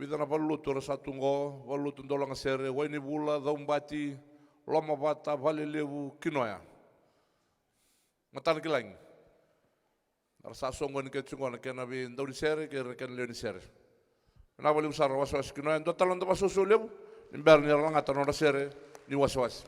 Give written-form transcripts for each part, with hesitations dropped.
Vidana paluto ra satungo, paluto ndolanga sere, waini bula, daumbati, loma bata, vale levu, kinoya. Matana kilang. Ra sasongo ni ketsungo na kena vi ndauri sere, kena kena leoni sere. Na vale usara waswas kinoya, ndo talon da wasoso levu, nimber ni ranga tanora sere, ni waswas.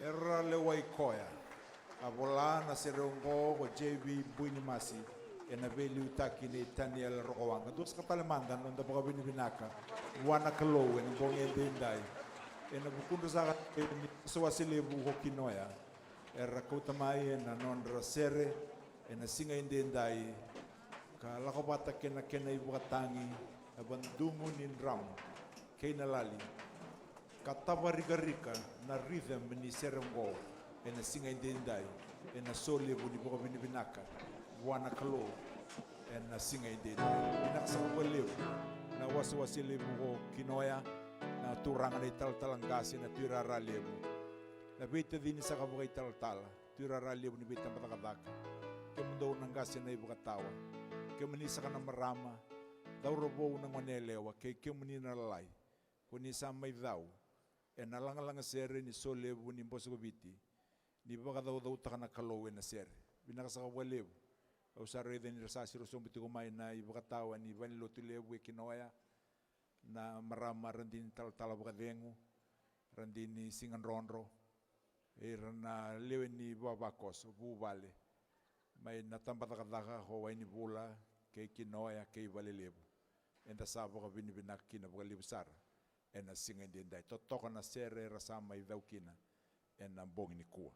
Era le Waikoia. A vola na serongo o JV Buinimasi. E na veli utaki ni Daniel Rokowanga. Dos katalemanda nonda baka binibinaka. Wana kalo e na bonge dendai. E na bukundu saka ni sawasile bu hokinoya. Era kautamai e na nondra sere. E na singa indendai. Ka lakobata kena kena ibu katangi. E bandungu ninram. Kena lali. Katava riga na rhythm ni serengo e na singa indendai e na sole bu ni boko binibinaka wana kalo e na singa indendai ina sa ko lebu na wasi lebu ko kinoya na turanga ni talangasi na turara lebu na bita din sa ka bukai taltala turara lebu ni bita matakataka ke mundo nang gasi na ibu katawa ke manisa ka na marama daw robo na ngonelewa ke muni na lalai kuni sa mai dau e na langa sere ni so levu ni mboso biti ni baka dau takana kalau na sere binaka sa levu o sa re ni sa siro so biti ko mai na i baka tawa ni vani lotu levu e kinoya na marama randin tal baka dengu randini singan ronro e na lewe ni babakos bu vale mai na tambata kadaka ho wai ni bula ke kinoya ke vale levu enda sa baka vini binakina baka levu sara ena singa dendai totoko na sere rasama i daukina ena bongi ni kua